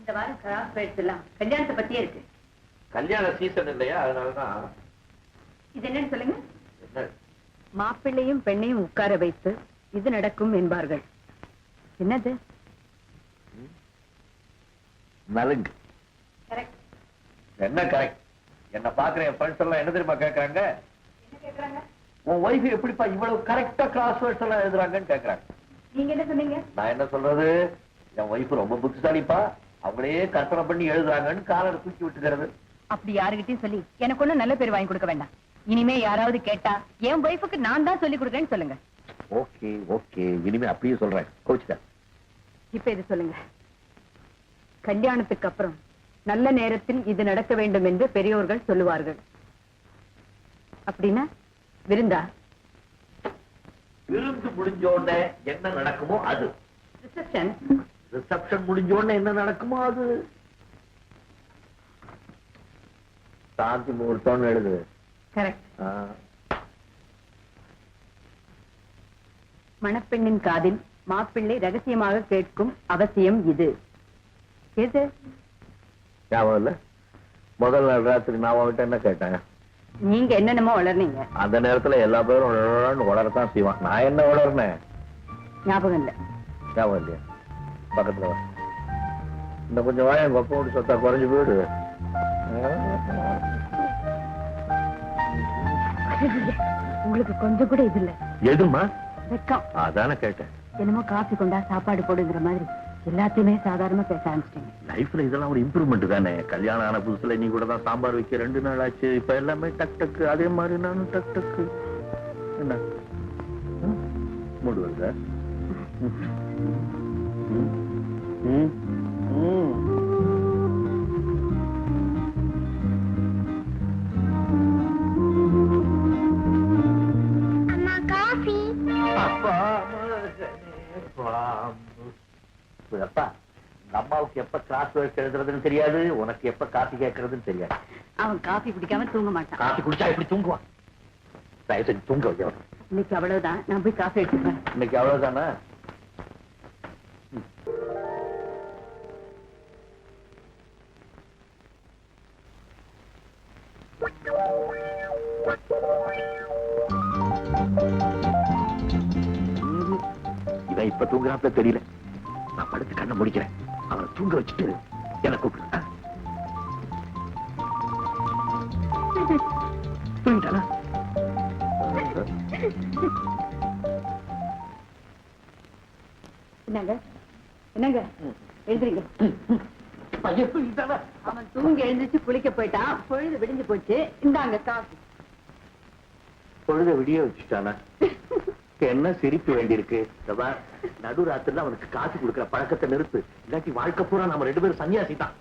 இந்த வாரம் cross fares எல்லாம் கல்யாணத்தை பத்தியே இருக்கு. கல்யாண சீசன் இல்லையா, அதனாலதான். இது என்னன்னு சொல்லுங்க. என்ன? மாப்பிள்ளையும் பெண்ணையும் உட்கார வைத்து இது நடக்கும் என்பார்கள். என்னது? நலுங்கு. கரெக்ட். என்ன கரெக்ட்? என்ன பாக்குற என் ஃப்ரெண்ட்ஸ் எல்லாம் என்ன தெரியுமா கேக்குறாங்க? என்ன கேக்குறாங்க? உன் வைஃப் எப்படிப்பா இவ்வளவு கரெக்டா கிராஸ் வேர்ட்ஸ் எல்லாம் எழுதுறாங்கன்னு கேக்குறாங்க. நீங்க என்ன சொன்னீங்க? நான் என்ன சொல்றது, என் வைஃப் ரொம்ப புத்திசாலிப்பா, அவங்களே கற்பனை பண்ணி எழுதுறாங்கன்னு காலரை தூக்கி விட்டுக்கிறது. அப்படி யாருகிட்டயும் சொல்லி எனக்கு ஒண்ணும் நல்ல பேர் வாங்கி கொடுக்க வேண்டாம். இனிமே யாராவது கேட்டா என் வைஃபுக்கு நான் தான் சொல்லி கொடுக்கறேன்னு சொல்லுங்க. ஓகே ஓகே, இனிமே அப்படியே சொல்றேன், கோச்சுக்க. இப்ப இது சொல்லுங்க. கல்யாணத்துக்கு அப்புறம் நல்ல நேரத்தில் இது நடக்க வேண்டும் என்று பெரியோர்கள் சொல்லுவார்கள். அப்படின்னா விருந்தா? விருந்து முடிஞ்ச உடனே என்ன நடக்குமோ அது ரிசப்ஷன். ரிசப்ஷன் முடிஞ்ச உடனே என்ன நடக்குமோ அது சாந்தி முகூர்த்தம்னு எழுது. கரெக்ட். மணப்பெண்ணின் காதில் மாப்பிள்ளை ரகசியமாக கேட்கும் அவசியம் இது. எது ஞாபகம் இல்ல? முதல் நாள் ராத்திரி நான் அவன்கிட்ட என்ன கேட்டேன்? நீங்க என்னென்னமோ வளர்னீங்க. அந்த நேரத்துல எல்லா பேரும் வளரத்தான் செய்வான். நான் என்ன வளர்னேன்? ஞாபகம் இல்ல. ஞாபகம் இல்லையா? பக்கத்துல வா. இன்னும் கொஞ்சம் வாய கொப்போடு சொத்தா குறைஞ்சு போயிடு. உங்களுக்கு கொஞ்சம் கூட இது இல்ல. எதுமா? வெக்கம். அதானே கேட்டேன். என்னமோ காஃபி கொண்டா சாப்பாடு போடுங்கிற மாதிரி எல்லாத்தையுமே சாதாரணமா பேச ஆரம்பிச்சிட்டீங்க. லைஃப்ல இதெல்லாம் ஒரு இம்ப்ரூவ்மெண்ட் தானே. கல்யாணம் ஆன புதுசுல நீ கூட தான் சாம்பார் வைக்க 2 நாள் ஆச்சு. இப்ப எல்லாமே டக் டக்கு. அதே மாதிரி நானும் டக் டக்கு. என்ன மூடு வருதா? அப்பா, அம்மாவுக்கு எப்ப கிளாஸ் வேர்ட்ஸ் எழுதுறதுன்னு தெரியாது, உனக்கு எப்ப காபி கேட்கறதுன்னு தெரியாது. அவன் காஃபி குடிக்காம தூங்க மாட்டான். காபி குடிச்சா எப்படி தூங்குவான்? தயவு செஞ்சு தூங்க வைக்க. இன்னைக்கு அவ்வளவுதான். நான் போய் காஃபி எடுத்துப்பேன். இன்னைக்கு அவ்வளவுதானே? இவன் இப்ப தூங்குறாப்ல தெரியல. நான் படுத்து கண்ணை முடிக்கிறேன். அவனை தூங்க வச்சுட்டு என்ன கூப்பிடு. தூங்கிட்டானா? என்னங்க என்னங்க எழுதுறீங்க? அவன் தூங்கி எழுந்திருச்சு குளிக்க போயிட்டான். பொழுது விடிஞ்சு போச்சு. இந்தாங்க காஃபி. பொழுத விடிய வச்சுட்டானா? என்ன சிரிப்பு வேண்டியிருக்கு. நடுராத்திரில அவனுக்கு காசு கொடுக்கிற பழக்கத்தை நிறுத்து. இல்லாட்டி வாழ்க்கை பூரா நம்ம 2 பேரும் சன்னியாசி தான்.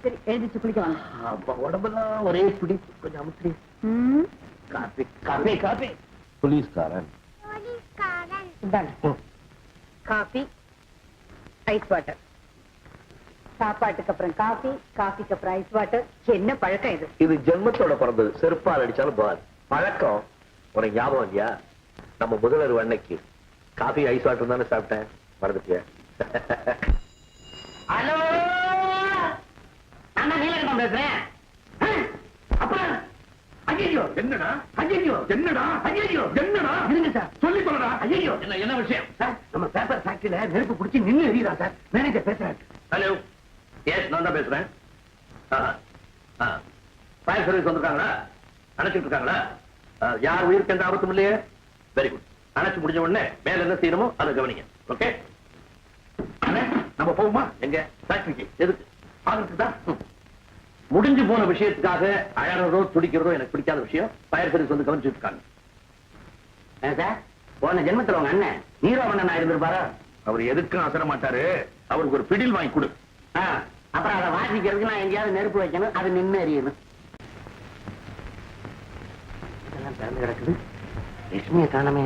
சரி எழுந்திருச்சு குளிக்க வாங்க. அப்ப உடம்பெல்லாம் ஒரே பிடி. கொஞ்சம் அமுத்தி. Coffee coffee coffee. போலீஸ்காரன். இந்தாங்க காஃபி, ஐஸ் வாட்டர். சாப்பாட்டுக்கு அப்புறம் காஃபி, காஃபிக்கு அப்புறம் ஐஸ் வாட்டர். என்ன பழக்கம் இது? இது ஜென்மத்தோட பிறந்தது. செருப்பால் அடிச்சாலும் போகாது. பழக்கம் உனக்கு ஞாபகம் இல்லையா? நம்ம முதல்வர் அன்னைக்கு காபி ஐஸ் வாட்டர் தானே சாப்பிட்டேன். மறந்துட்டியா? ஹலோ, நான் நீலகண்டம் பேசுறேன். ஐயோ என்னடா? ஐயோ என்னடா? ஐயோ என்னடா? இருங்க சார், சொல்லி சொல்லடா. ஐயோ என்ன விஷயம் சார்? நம்ம பேப்பர் ஃபேக்டரியில நெருப்பு பிடிச்சி நின்னு எரியுதா சார்? மேனேஜர் பேசுறேன். ஹலோ, எஸ் நான் தான் பேசுறேன். ஃபயர் சர்வீஸ் வந்திருக்காங்களா? அணைச்சிட்டு இருக்காங்களா? யார் உயிருக்கு எந்த ஆபத்தும் இல்லையே? Very good. அணைச்சு முடிஞ்ச உடனே மேல என்ன செய்யணுமோ அதை கவனிங்க. ஓகே, நம்ம போகுமா? எங்க ஃபேக்டரிக்கு? எதுக்கு? ஆகிறதுக்கு தான். முடிஞ்சு போன விஷயத்துக்காக அழறதோ துடிக்கிறதோ எனக்கு பிடிக்காத விஷயம். ஃபயர் சர்வீஸ் வந்து கவனிச்சுட்டு இருக்காங்க. சார், போன ஜென்மத்துல உங்க அண்ணன் நீரோவண்ணன் இருந்திருப்பாரா? அவர் எதுக்கும் அசர மாட்டாரு. அவருக்கு ஒரு பிடில் வாங்கி கொடு. அப்புறம் அதை வாசிக்கிறதுக்கு நான் எங்கேயாவது நெருப்பு வைக்கணும். அது நின்று எறியணும். இதெல்லாம் திறந்து கிடக்குது. லட்சுமியை காணமே.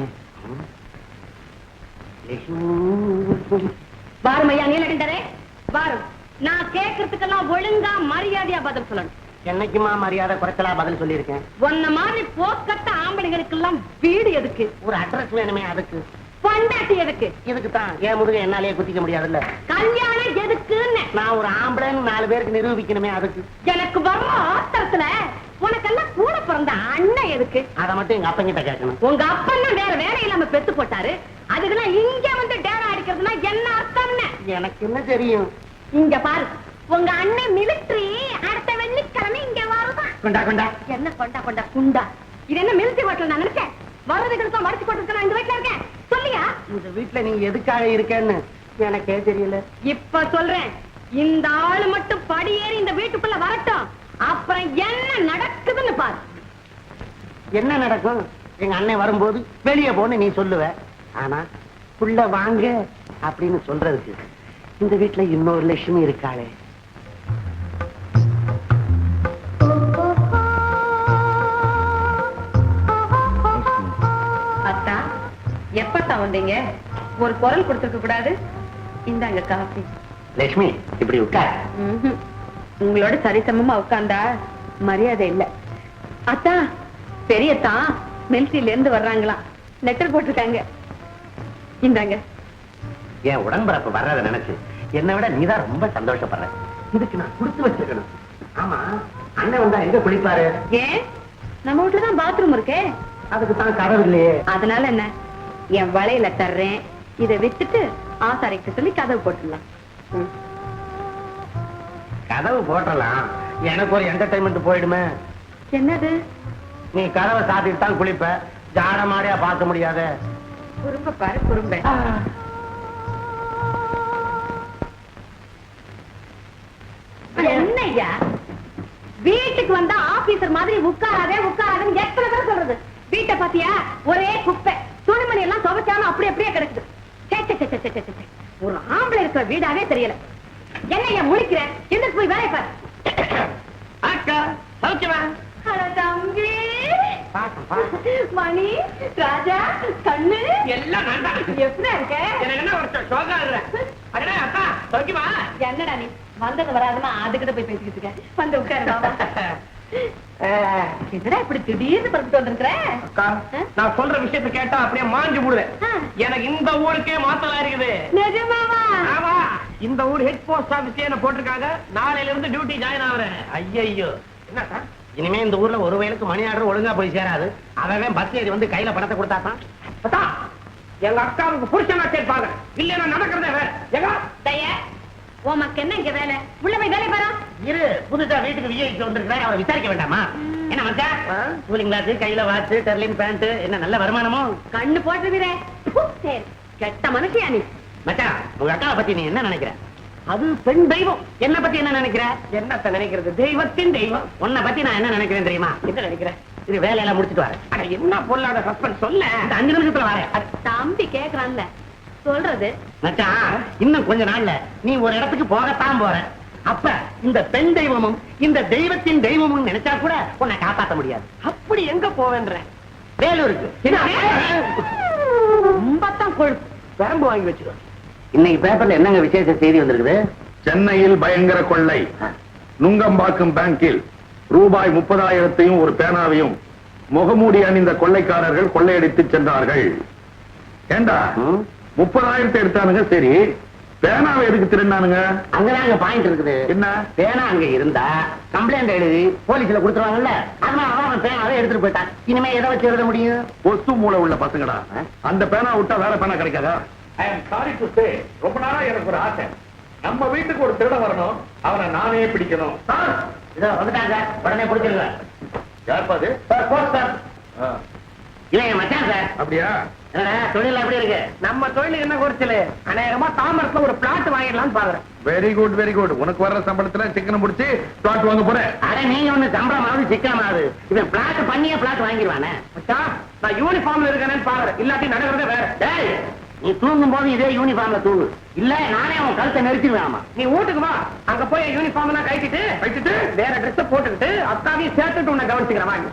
வாரும் ஐயா நீலகண்டரே, வாரும். நான் கேட்கறதுக்கெல்லாம் ஒழுங்கா மரியாதையா பதில் சொல்லணும். என்னைக்குமா மரியாதை குறைச்சலா பதில் சொல்லியிருக்கேன். உன்ன மாதிரி போக்கட்ட ஆம்பளைகளுக்கெல்லாம் வீடு எதுக்கு? ஒரு அட்ரஸ் வேணுமே, அதுக்கு. பொண்டாட்டி எதுக்கு? இதுக்கு தான். என் முதுக என்னாலேயே குத்திக்க முடியாதுல்ல. கல்யாணம் எதுக்குன்னு? நான் ஒரு ஆம்பளைன்னு 4 பேருக்கு நிரூபிக்கணுமே அதுக்கு. எனக்கு வர்ற ஆத்திரத்துல உனக்கெல்லாம் கூட பிறந்த அண்ணன் எதுக்கு? அதை மட்டும் எங்க அப்பங்கிட்ட கேட்கணும். உங்க அப்பா வேற வேலை இல்லாம பெத்து போட்டாரு, அதுக்கெல்லாம் இங்க வந்து டேரா அடிக்கிறதுனா என்ன அர்த்தம்னு எனக்கு என்ன தெரியும்? இங்க பாரு, உங்க அண்ணன் மிலிட்டரி அடுத்த வெள்ளிக்கிழமை இங்க வருதான். கொண்டா கொண்டா. என்ன கொண்டா கொண்டா குண்டா? இது என்ன மிலிட்டரி ஹோட்டல்? நான் நினைச்சேன் வர்றதுக்கு மடிச்சு போட்டு நான் இந்த வீட்டுல இருக்கேன். சொல்லியா? இந்த வீட்டுல நீங்க எதுக்காக இருக்கேன்னு எனக்கே தெரியல. இப்ப சொல்றேன், இந்த ஆளு மட்டும் படியேறி இந்த வீட்டுக்குள்ள வரட்டும், அப்புறம் என்ன நடக்குதுன்னு பாரு. என்ன நடக்கும்? எங்க அண்ணன் வரும்போது வெளியே போன்னு நீ சொல்லுவ. ஆனா புள்ள வாங்க அப்படின்னு சொல்றதுக்கு இந்த வீட்டுல இன்னொரு லட்சுமி இருக்காளே. அத்தா, எப்பத்தான் வந்தீங்க? ஒரு குரல் கொடுத்துருக்க கூடாது? இந்தாங்க காஃபி. லட்சுமி இப்படி உட்கார். உங்களோட சரிசமமா உட்கார்ந்தா மரியாதை இல்ல. அத்தா, பெரியத்தா மிலிட்டரியில இருந்து வர்றாங்களாம், லெட்டர் போட்டிருக்காங்க. இந்தாங்க. என் உடன்பிறப்பு வர்றத நினைச்சு என்னை விட நீதான் ரொம்ப சந்தோஷப்படுற. இதுக்கு நான் கொடுத்து வச்சிருக்கணும். ஆமா, அண்ணன் வந்தா எங்க குளிப்பாரு? ஏன், நம்ம வீட்டுலதான் பாத்ரூம் இருக்கே. அதுக்கு தான் கதவு இல்லையே. அதனால என்ன, என் வளையல தர்றேன், இதை வித்துட்டு ஆசாரிக்கு சொல்லி கதவு போட்டுடலாம். கதவு போட்டலாம், எனக்கு ஒரு என்டர்டைன்மெண்ட் போயிடுமே. என்னது? நீ கதவை சாத்திட்டு தான் குளிப்ப, ஜாட மாடியா பார்க்க முடியாத. குறும்ப பாரு, குறும்ப. என்னய்யா, வீட்டுக்கு வந்தா ஆபீசர் மாதிரி உட்காராதே உட்காராதுன்னு எத்தனை பேர் சொல்றது? வீட்டை பாத்தியா, ஒரே குப்பை, துணிமணி எல்லாம் துவைச்சாலும் அப்படி அப்படியே கிடக்குது. ஒரு ஆம்பளை இருக்கிற வீடாவே தெரியல. என்னய்யா முழிக்கிற? எந்திரிச்சு போய் வேலை பாரு. அக்கா சௌக்கியமா? ஹலோ தம்பி, மணி, ராஜா, கண்ணு எல்லாம் வேண்டாம். எப்படி இருக்க? எனக்கு என்ன ஒரு சோகா இல்ல. அடடே அக்கா சௌக்கியமா? என்னடா நீ வந்தது வராதுமா அதுக்கிட்ட போய் பேசிக்கிட்டு இருக்க. வந்து உட்காரு. என்னடா இப்படி திடீர்னு பறந்துட்டு வந்திருக்கிற? அக்கா, நான் சொல்ற விஷயத்தை கேட்டா அப்படியே மாஞ்சு போடுவேன். எனக்கு இந்த ஊருக்கே மாத்தலா இருக்குது. நிஜமாவா? ஆமா, இந்த ஊர் ஹெட் போஸ்ட் ஆபீஸ் என்ன போட்டிருக்காங்க. நாளையில இருந்து டியூட்டி ஜாயின் ஆகுறேன். ஐயோ, என்ன சார், இனிமே இந்த ஊர்ல ஒரு வயலுக்கு மணி ஆர்டர் ஒழுங்கா போய் சேராது. அவன் பஸ் ஏறி வந்து கையில பணத்தை கொடுத்தாதான் எங்க அக்காவுக்கு புருஷனா கேட்பாங்க. இல்லன்னா நடக்கிறதே வேற. எங்க தயா, உமக்கு என்ன இங்க வேலை? உள்ள போய் வேலை பாரு. இரு, புதுசா வீட்டுக்கு விஐபி வந்திருக்கிறேன், அவரை விசாரிக்க வேண்டாமா? என்ன மச்சா, கூலிங் கிளாஸ், கையில வாட்ச், டெர்லின் பேண்ட், என்ன நல்ல வருமானமோ? கண்ணு போட்டுருவீரே. சரி, கெட்ட மனுஷியா நீ. மச்சா, உங்க அக்காவை பத்தி நீ என்ன நினைக்கிற? அது பெண் தெய்வம். என்ன பத்தி என்ன நினைக்கிற? என்னத்த நினைக்கிறது, தெய்வத்தின் தெய்வம். உன்னை பத்தி நான் என்ன நினைக்கிறேன் தெரியுமா? என்ன நினைக்கிறேன்? இது வேலையெல்லாம் முடிச்சுட்டு வரேன். அட என்ன பொருளாத சஸ்பென்ஸ் சொல்ல. இந்த 5 நிமிஷத்துல வரேன். தம்பி கேக்குறான்ல, சொல்றது. மச்சான், இன்னும் கொஞ்ச நாள்ல நீ ஒரு இடத்துக்கு போகத்தான் போற. அப்ப இந்த பெண் தெய்வமும் இந்த தெய்வத்தின் தெய்வமும் நினைச்சா கூட உன்னை காப்பாற்ற முடியாது. அப்படி எங்க போவேன்ற? வேலூருக்கு. ரொம்பத்தான் கொழுப்பு. பெரம்பு வாங்கி வச்சுக்கோ. இன்னைக்கு பேப்பர்ல என்னங்க விசேஷ செய்தி வந்திருக்குது? சென்னையில் பயங்கர கொள்ளை. நுங்கம்பாக்கம் பேங்கில் ரூபாய் 30,000 ஒரு பேனாவையும் முகமூடி அணிந்த கொள்ளைக்காரர்கள் கொள்ளையடித்து சென்றார்கள். ஏண்டா 30,000 எடுத்தானுங்க, சரி, பேனாவை எதுக்கு திருநானுங்க? அங்கதாங்க பாயிண்ட் இருக்குது. என்ன? பேனா அங்க இருந்தா கம்ப்ளைண்ட் எழுதி போலீஸ்ல கொடுத்துருவாங்கல்ல, அதனால அவன் பேனாவை எடுத்துட்டு போயிட்டான். இனிமே எதை வச்சு எழுத முடியும்? பொசு மூளை உள்ள பசங்கடா, அந்த பேனா விட்டா வேற பேனா கிடைக்காதா? ஐ அம் சாரி டு சே, ரொம்ப நாளா எனக்கு ஒரு ஆசை, நம்ம வீட்டுக்கு ஒரு திருட வரணும், அவனை நானே பிடிக்கணும். இதோ வந்துட்டாங்க, உடனே பிடிச்சிருங்க. யாருப்பாது? இவன் என் மச்சான் சார். அப்படியா? தொழில் எப்படி இருக்கு? நம்ம தொழில் என்ன குறைச்சலு, அநேகமா தாமரத்துல ஒரு பிளாட் வாங்கிடலாம்னு பாக்குறேன். Very good very good. உனக்கு வர்ற சம்பளத்துல சிக்கன் முடிச்சு பிளாட் வாங்க போறேன். அட நீங்க ஒண்ணு சம்பளமாவது சிக்கனமாவது, இவன் பிளாட் பண்ணியே பிளாட் வாங்கிடுவானே. நான் யூனிஃபார்ம்ல இருக்கேன்னு பாக்குறேன், இல்லாட்டி நடக்கிறதே வேற. டேய், நீ தூங்கும் போது இதே யூனிஃபார்ம்ல தூங்கு, இல்ல நானே அவன் கழுத்தை நெரிச்சிருவேன். நீ வீட்டுக்கு வா, அங்க போய் யூனிஃபார்ம் எல்லாம் கட்டிட்டு வேற ட்ரெஸ் போட்டுக்கிட்டு அக்காவையும் சேர்த்துட்டு உன்னை கவனிச்சுக்கிறேன்.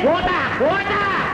போட்டா